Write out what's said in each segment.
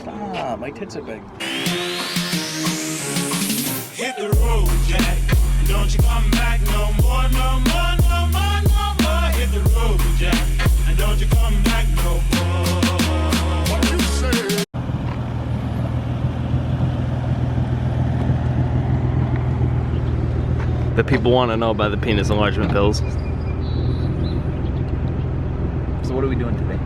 Stop, my tits are big. Hit the road, Jack. Don't you come back no more, no more, no more, no more. Hit the road, Jack. And don't you come back no more. What you say? The people want to know about the penis enlargement pills. So what are we doing today?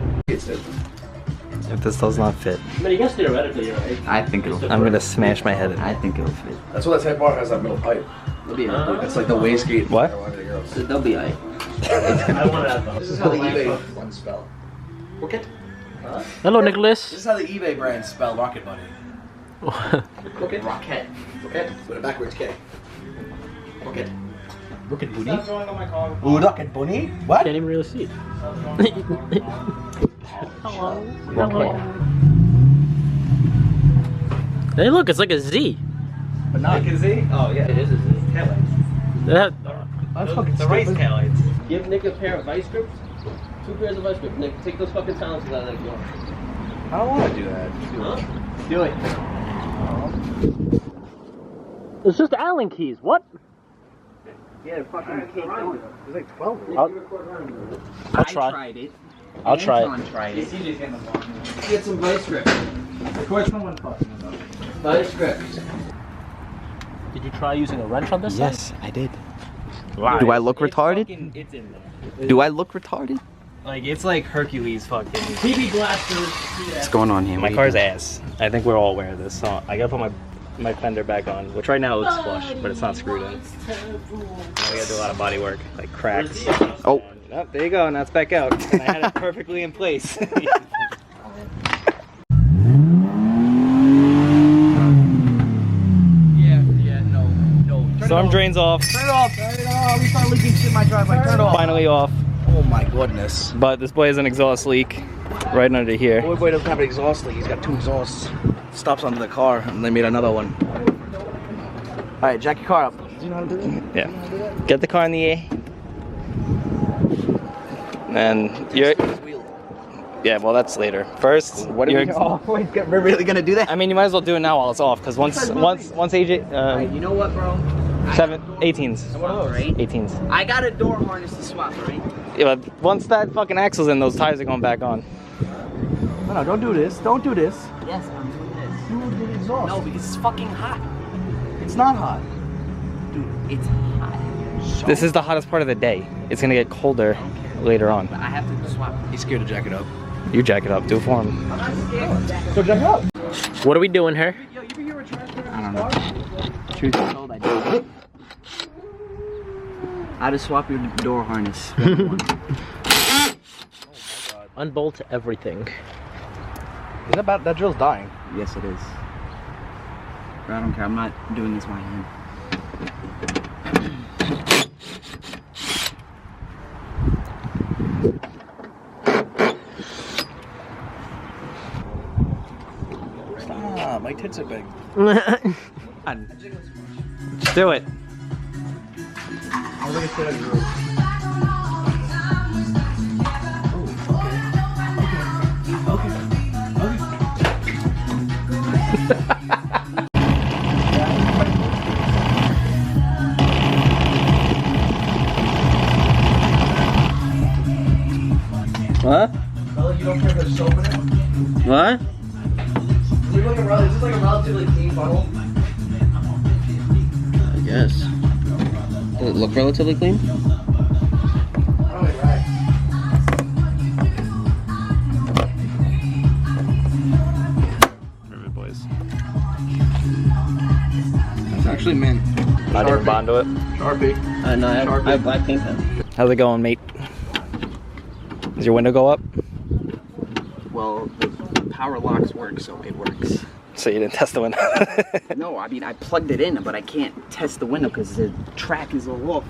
If this does not fit, I mean, I guess theoretically, right? I think it'll fit. I'm gonna smash my head in. I think it'll fit. That's what that type bar has, that middle pipe. It'll be alright. It's like the wastegate. What? So they'll be alright. I want to This is how the eBay ones spell. Rocket? Hello, Nicholas. This is how the eBay brands spell Rocket Bunny. Rocket. Rocket. Rocket with a backwards K. Rocket. Rocket Bunny? Can't Ooh, Rocket Bunny? What? Even really see it. Hello. Hey, look, it's like a Z. But not a Z? Oh, yeah. It is a Z. That, That's fucking The race stupid. taillights. Give Nick a pair of vice grips. 2 pairs of vice grips. Nick, take those fucking silencers out of that door. I don't want to do that. Huh? Do it. it's just Allen keys. What? Yeah, fucking cake going. There's like 12 of them. I'll try. I tried it. I'll try it. Anton tried it. Get some vice grips. Of course, no one fucking knows. Vice grips. Did you try using a wrench on this Yes, I did. side? Do I look retarded? It's in there. Do I look retarded? Like, it's like Hercules fucking. TV blasters. What's going on here? My What are you car's doing? ass. I think we're all aware of this. So I gotta put my fender back on, which right now looks flush, but it's not screwed in. Now we gotta do a lot of body work, like cracks. Oh. Oh, there you go, and that's back out. And I had it perfectly in place. No. Storm drains off. Turn it off. Turn it off. We start leaking shit in my driveway. Turn it off. Finally off. Oh my goodness. But this boy has an exhaust leak right under here. Boy doesn't have an exhaust leak. He's got 2 exhausts. Stops under the car, and they made another one. All right, jack your car up. Do you know how to do that? Yeah. Get the car in the air. And you're. Yeah, well, that's later. First, What are we? Oh, wait, we're really gonna do that? I mean, you might as well do it now while it's off, because once AJ, You know what, bro? 18s. Right? 18s. I got a door harness to swap, right? Yeah, but once that fucking axle's in, those tires are going back on. No, don't do this. Don't do this. Yes, I'm doing this. Do the exhaust. No, because it's fucking hot. It's not hot. It's hot. This is the hottest part of the day. It's gonna get colder later on. But I have to swap. He's scared to jack it up. You jack it up, do it for him. So jack it up. What are we doing here? I don't know. Truth be told, I don't. How to swap your door harness. Unbolt everything. Is that bad? That drill's dying. Yes, it is. But I don't care. I'm not doing this by hand. Stop, my tits are big. Let's do it. I'm gonna sit on your roof. What? Fella, you don't care if there's soap in it? What? Is this like a relatively clean funnel? I guess. Does it look relatively clean? Probably right. Alright, boys. It's actually mint. Not even bond to it. Sharpie. No, I think that. How's it going, mate? Does your window go up? Well, the power locks work, so it works. So you didn't test the window? No, I mean, I plugged it in, but I can't test the window because the track is all off.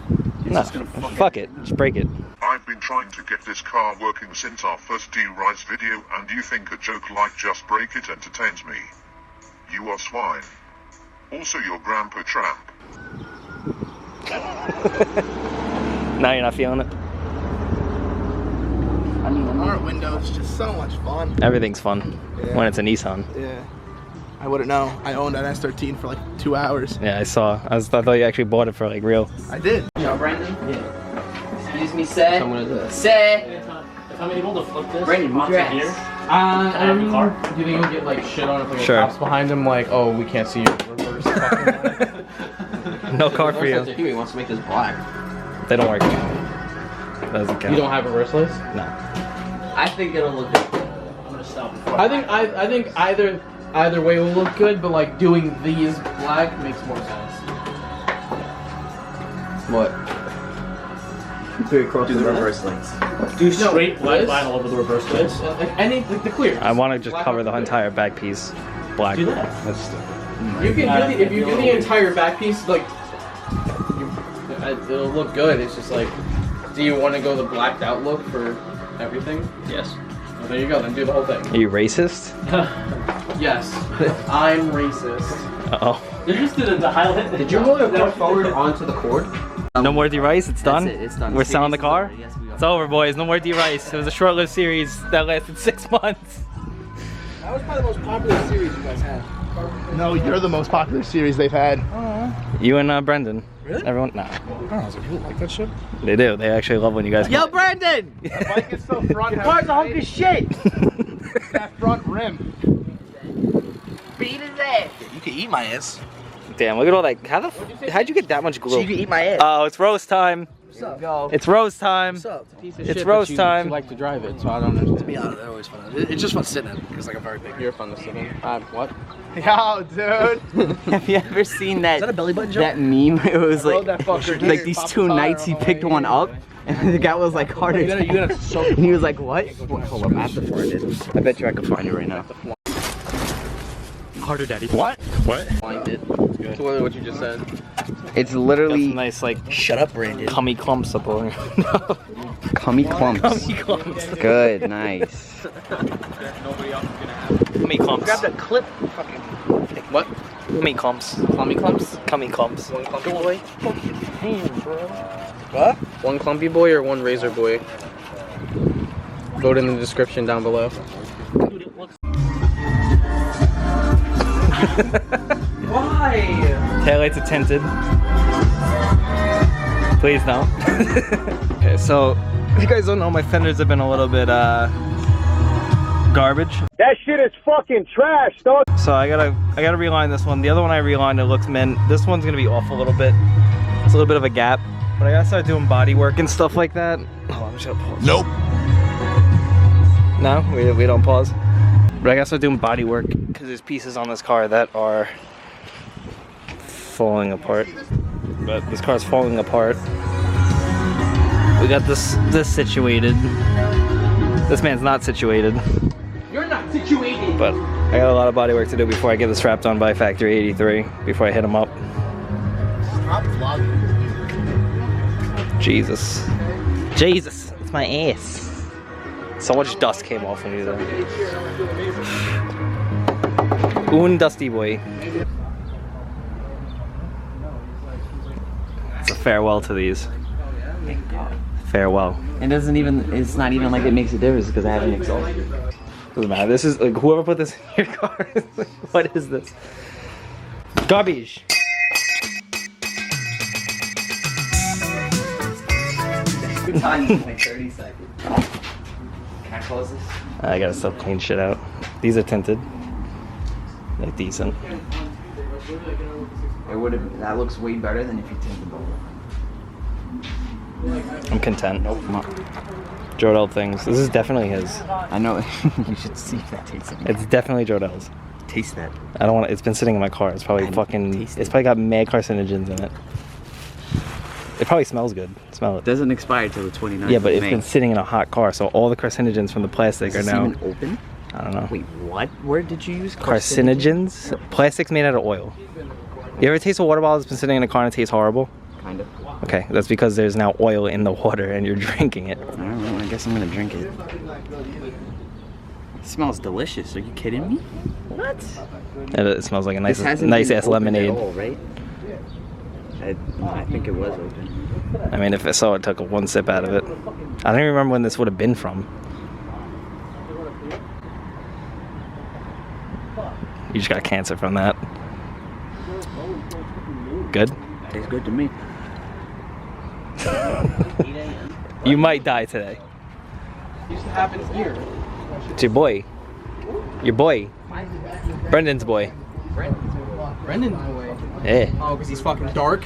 It's No, just gonna fuck it. Just break it. I've been trying to get this car working since our first D-Rise video, and you think a joke like just break it entertains me? You are swine. Also your grandpa tramp. Now you're not feeling it? I mean, I'm Aren't windows just so much fun? Everything's fun when it's a Nissan. Yeah. I wouldn't know. I owned that S13 for like 2 hours. Yeah, I saw. I thought you actually bought it for like real. I did. Yo, Brandon? Yeah. Excuse me, sir. Sir. If I'm able to flip this Brandon, move your ass. Do you think he'll get like shit on if like Sure. a cop's behind him? Like, oh, we can't see you. Reverse fucking. No car for you. He wants to make this black. They don't work. Doesn't count. You don't have reverse lights? No. I think it'll look good. I'm gonna stop before I think either way will look good, but like doing these black makes more sense. What? Do the reverse lights. Do straight black vinyl over the reverse lights. Like the clear. I want to just cover the entire back piece black. Do that. You can do if you do the entire back piece, like it'll look good. It's just like, do you want to go the blacked out look for everything? Yes. Well, there you go. Then do the whole thing. Are you racist? Yes, I'm racist. Uh-oh. You just did the highlight. Did you roll your car forward onto the cord? No more D-Rice, it's done? That's it, it's done. We're selling the Series is car? over. Yes, we are. It's over, boys. No more D-Rice. It was a short-lived series that lasted 6 months. That was probably the most popular series you guys had. No, you're the most popular series they've had. You and Brendan. Really? Everyone? Nah. Oh, so people like that shit? They do. They actually love when you guys Yo, Brandon! The bike is so front heavy. Car's a hunk of shit. That front rim. Beat his ass. You can eat my ass. Damn, look at all that. How'd you get that much glue? So you can eat my ass. Oh, it's roast time. What's up? Go. It's roast time. What's up? It's roast time. You like to drive it, so I don't understand. To be honest, they're always fun. It's just fun sitting in because like I'm very big. You're fun to sit in. What? Yo, dude. Have you ever seen that? Is that a belly button joke? That meme? It was I like, love that fucker. like these two knights. He picked one up, and the guy was like harder. You gotta soak And he was like, what? Hold up, I have to find it. I bet you I can find it right now. Harder, daddy. What? What? Find it. It's literally what you just said. It's Got literally some nice, like, Shut up, Brandon. cummy clumps up on. No. cummy clumps. Cummy clumps. Good, nice. Cummy clumps. Grab the clip. Fucking. What? Cummy clumps. Clumpy clumps? Cummy clumps. One clumpy boy? What? One clumpy boy or one razor boy? Vote in the description down below. Why? Taillights are tinted. Please no. Okay, so if you guys don't know, my fenders have been a little bit garbage. That shit is fucking trash, dog. So I gotta reline this one. The other one I relined, it looks mint. This one's gonna be off a little bit. It's a little bit of a gap. But I gotta start doing body work and stuff like that. Oh, I'm just gonna pause. Nope. No, we don't pause. But I gotta start doing body work because there's pieces on this car that are falling apart. But this car's falling apart. We got this situated. This man's not situated. You're not situated. But I got a lot of body work to do before I get this wrapped on by Factory 83, before I hit him up. Stop vlogging. Jesus. Jesus, it's my ass. So much dust came off when you did that. Un dusty boy. It's a farewell to these. Farewell. It doesn't even, it's not even like it makes a difference because I have an exhaust. Doesn't matter. This is like whoever put this in your car. What is this? Garbage. Good time in like 30 seconds. Can I close this? I gotta still clean shit out. These are tinted. They're decent. It would have. That looks way better than if you tinted the I'm content. Nope. Not. Jodel things. This is definitely his. I know. You should see if that tastes. It's definitely Jodel's. Taste that. I don't want it. It's been sitting in my car. It's probably fucking. taste it. It's probably got mad carcinogens in it. It probably smells good. Smell it. Doesn't expire till the 29th. Yeah, but of it's May. been sitting in a hot car, so all the carcinogens from the plastic Is are this now. even open? I don't know. Wait, what word did you use? Carcinogens? Plastic's made out of oil. You ever taste a water bottle that's been sitting in a car and it tastes horrible? Kind of. Okay, that's because there's now oil in the water and you're drinking it. I don't know. I guess I'm gonna drink it. It smells delicious. Are you kidding me? What? And it smells like a nice, This hasn't nice been ass opened lemonade. At all, right? I think it was open. I mean, if I saw it, took one sip out of it. I don't even remember when this would have been from. You just got cancer from that. Good? Tastes good to me. You might die today. Used to happen here. It's your boy. Your boy. Brendan's boy. Brendan's way. Yeah. Oh, because he's fucking dark?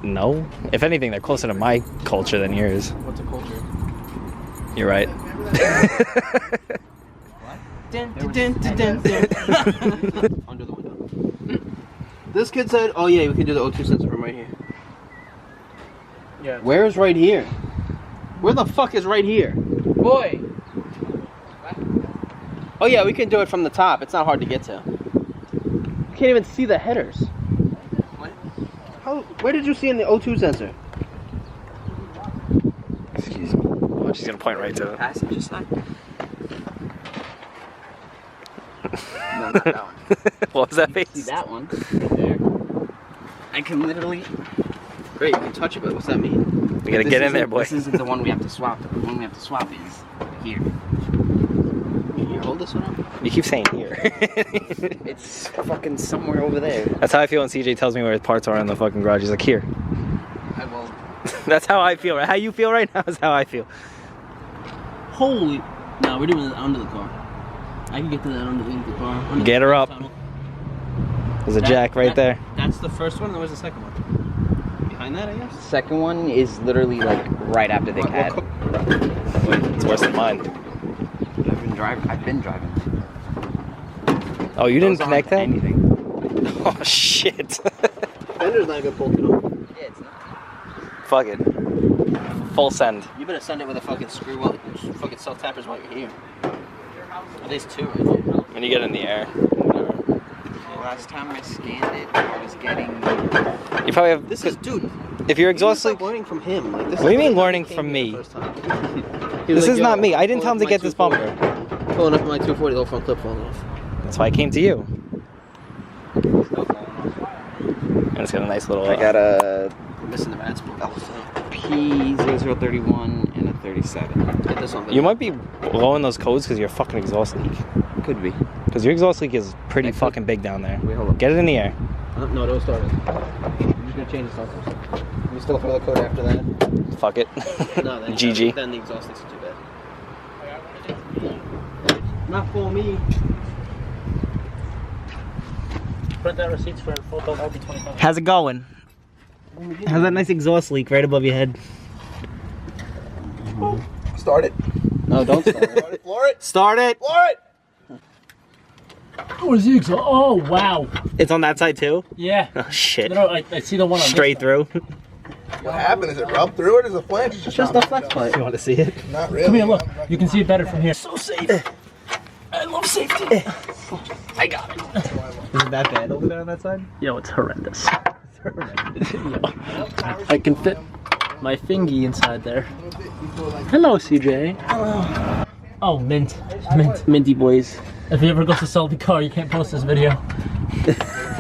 No. If anything, they're closer to my culture than yours. What's a culture? You're right. Under the window. This kid said, oh yeah, we can do the O2 sensor from right here. Yeah. Where is right here? Where the fuck is right here? Boy! Oh yeah, we can do it from the top. It's not hard to get to. You can't even see the headers. What? Where did you see in the O2 sensor? Excuse me. Oh, she's gonna point right to it. Passenger side. No, not that one. What was that face? See that one right there. I can literally. Great, you can touch it, but what's that mean? We gotta get in there, boy. This isn't the one we have to swap. The one we have to swap is here. Here, hold this one up. You keep saying here. It's fucking somewhere over there. That's how I feel when CJ tells me where his parts are in the fucking garage. He's like, here. I will. That's how I feel. Right? How you feel right now is how I feel. Holy. No, we're doing it under the car. I can get to that underneath the car. Under Get the her up. tunnel. There's a jack right there. That's the first one, and where's the second one? Behind that, I guess? Second one is literally like right after the cat. It's worse than mine. I've been driving. Oh, you didn't Goes on connect that? Anything. Oh, shit. Fender's not gonna pull it off. Yeah, it's not. Fuck it. Full send. You better send it with a fucking screw while fucking self tappers while you're here. At least two right here. When you get in the air. Last time I scanned it, I was getting. You probably have. This is, dude. If your exhaust leak. learning from him. Like, this What do you is mean like learning he from came here me? the first time. He This was like, is not "Yo, me. I didn't pull tell him up to my get this 240." bumper. Pulling up my 240, the front clip falling off. That's why I came to you. And it's got a nice little. I got a We're missing the bad spool. P0031 and a 37. Get this on You might be blowing those codes because your fucking exhaust leak. Could be. Because your exhaust leak is pretty Next fucking big down there. Wait, hold on. Get it in the air. No, don't start it. I'm just gonna change the starters. You still throw the code after that? Fuck it. No, then GG. Then the exhaust leaks are too bad. Not for me. Print out receipts for full bill, that'll be $25. How's it going? How's that nice exhaust leak right above your head? Start it. No, don't start it. Start it. Floor it. Start it! Floor it. Oh, the exhaust. Oh, wow. It's on that side too? Yeah. Oh shit. No, I see the one on Straight this side. through. What happened? Is it rubbed through it? Is it flange? It's Just the flex pipe. You want to see it? Not really. Come here, look. You can see it better from here. So safe. I love safety. I got it. Is it that bad over there on that side? Yo, it's horrendous. I can fit my fingy inside there. Hello, CJ. Oh, mint. Minty boys. If he ever goes to sell the car, you can't post this video.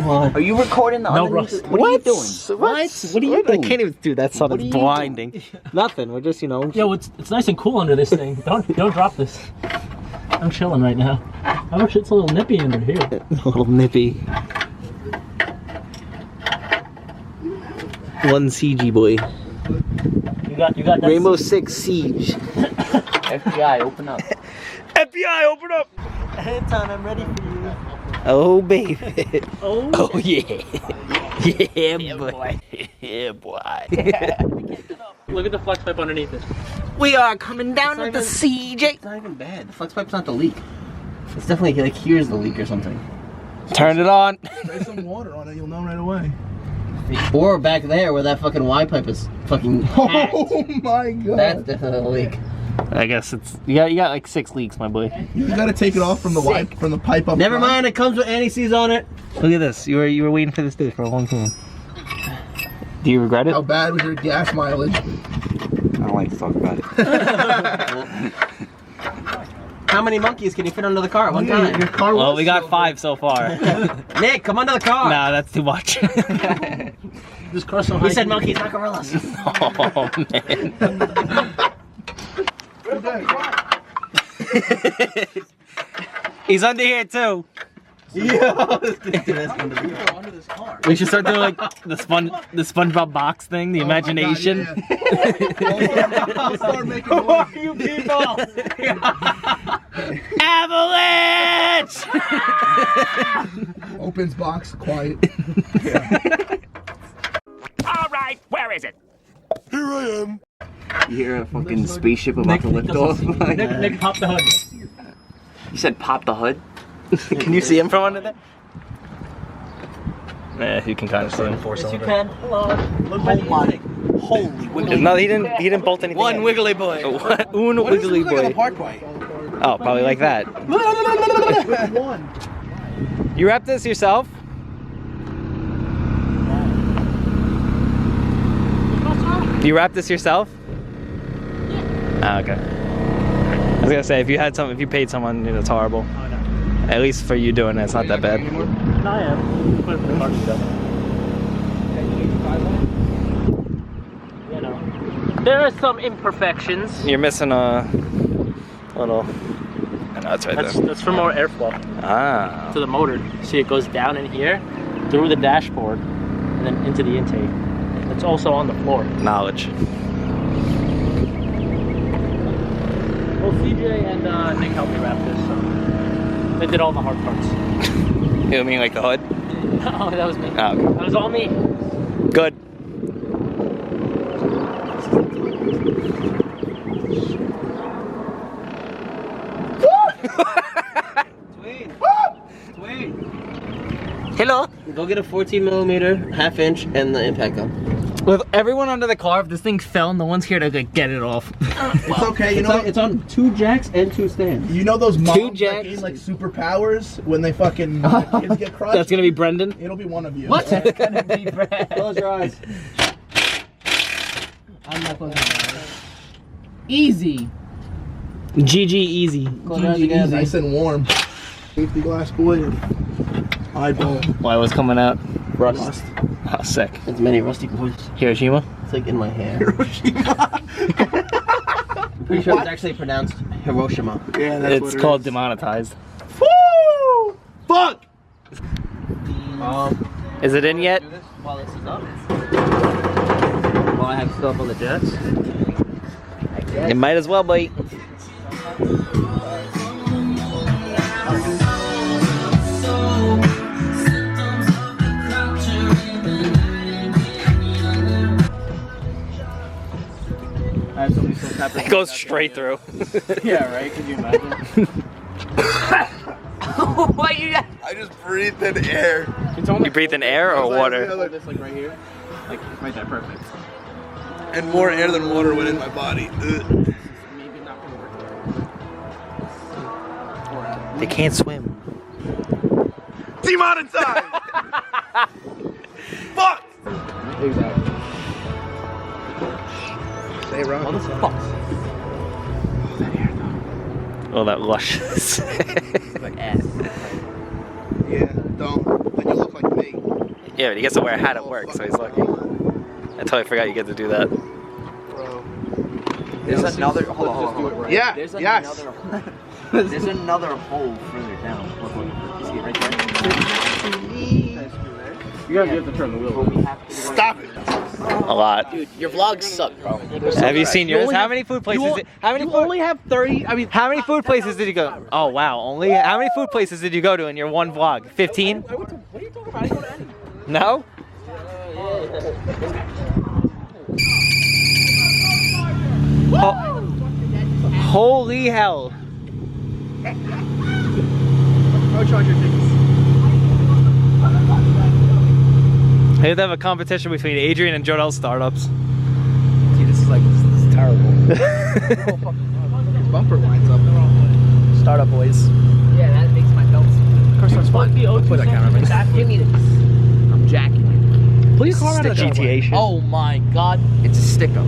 Are you recording the No, underneath? Russ. What are you doing? What? What are you I doing? can't even do that. Sun What is are you blinding. Nothing. We're just, you know. Yo, it's nice and cool under this thing. Don't drop this. I'm chilling right now. I wish it's a little nippy under here. A little nippy. One CG boy. You got that. Rainbow Six Siege. FBI, open up. FBI, open up! Anton, I'm ready for you. Oh baby. Oh, Oh yeah. Yeah boy. Yeah boy. look at the flex pipe underneath it. We are coming down with the CJ. It's not even bad. The flex pipe's not the leak. It's definitely like here's the leak or something. Turn it on. Spray some water on it. You'll know right away. Or back there where that fucking Y pipe is fucking hacked. Oh my god. That's definitely a leak. I guess it's you got like 6 leaks, my boy. You gotta take it off from the wipe, from the pipe up. Never front. mind, it comes with anti-seize on it. Look at this. You were waiting for this day for a long time. Do you regret it? How bad was your gas mileage? I don't like to talk about it. How many monkeys can you fit under the car at one Your time? car Well, was we got so 5 so far. Nick, come under the car. Nah, that's too much. This car's so high. He said monkeys, not gorillas. Oh man. good. He's under here too. Yeah. We should start doing like the SpongeBob box thing, the imagination. I'll start making Who are you people? Avalanche! Opens box, quiet. All right, where is it? Here I am. You hear a fucking spaceship about to lift off? Nick, pop the hood. You said pop the hood? Can you see him from under there? Yeah, you can kind of see him. Yes, you can. Hello. Look by the inside. Holy wiggly. No, he didn't bolt anything. One in. wiggly boy. Un wiggly boy. Parkway. Oh, probably like that. You wrapped this yourself? You wrapped this yourself? Yeah. Oh, okay. I was gonna say if you paid someone, it's horrible. Oh, no. At least for you doing it, it's not that bad. No, I am. Put it in the car stuff. You know. There are some imperfections. You're missing a little. I know it's right there. That's for more airflow Ah. to the motor. See, it goes down in here, through the dashboard, and then into the intake. It's also on the floor. Knowledge. Well, CJ and Nick helped me wrap this, so they did all the hard parts. You mean like the hood? Oh, that was me. Oh, okay. That was all me. Good. Hello. Go get a 14mm 1/2 inch and the impact gun. With everyone under the car, if this thing fell, no one's here to like, get it off. It's okay, you know. It's on 2 jacks and 2 stands. You know those moms that jacks. gain like superpowers when they fucking kids get crushed? That's gonna be Brendan. It'll be one of you. What? Alright? Close your eyes. I'm not closing my eyes. Easy. GG easy. Close your eyes again. Nice and warm. Safety glass boy and eyeball. Why was coming out? Rust. Oh, sick. It's many rusty boys. Hiroshima? It's like in my hair. I'm pretty sure it's actually pronounced Hiroshima. Yeah, that's It's called demonetized. Woo! Fuck! Is it in yet? While this is up. While I have stuff on the jets. It might as well be. It goes straight through. Yeah, right? Could you imagine? What you got? I just breathed in air. You breathe in air or water? This like right here. Like right there, perfect. And more air than water went in my body. Maybe not gonna work. They can't swim. Demonetized! Fuck! Exactly. Stay around. What the fuck? Oh, that luscious. Like ass. Yeah, don't. Then you look like me. Yeah, but he gets to wear a hat at work, so he's lucky. I totally forgot you get to do that. Bro. There's another. Hold on. Yeah, There's yes. another. There's another hole further down. Look, you see it right there? You have to turn the wheel. Stop it. A lot. Dude, your vlogs suck, bro. Have you seen yours? How many food places? How many? You only have 30. I mean, How many food places did you go? Oh wow, only how many food places did you go to in your one vlog? 15? what are you talking about? I go to any. No? Holy hell. Pro charger tickets. They have to have a competition between Adrian and Jodel's startups. Dude, this is terrible. Bumper winds up. Startup boys. Yeah, that makes my belt. Of course, that's fun. Put that camera in. Give me this. I'm jacking you. Please call It's the GTA shit. Oh my god. It's a stick-up.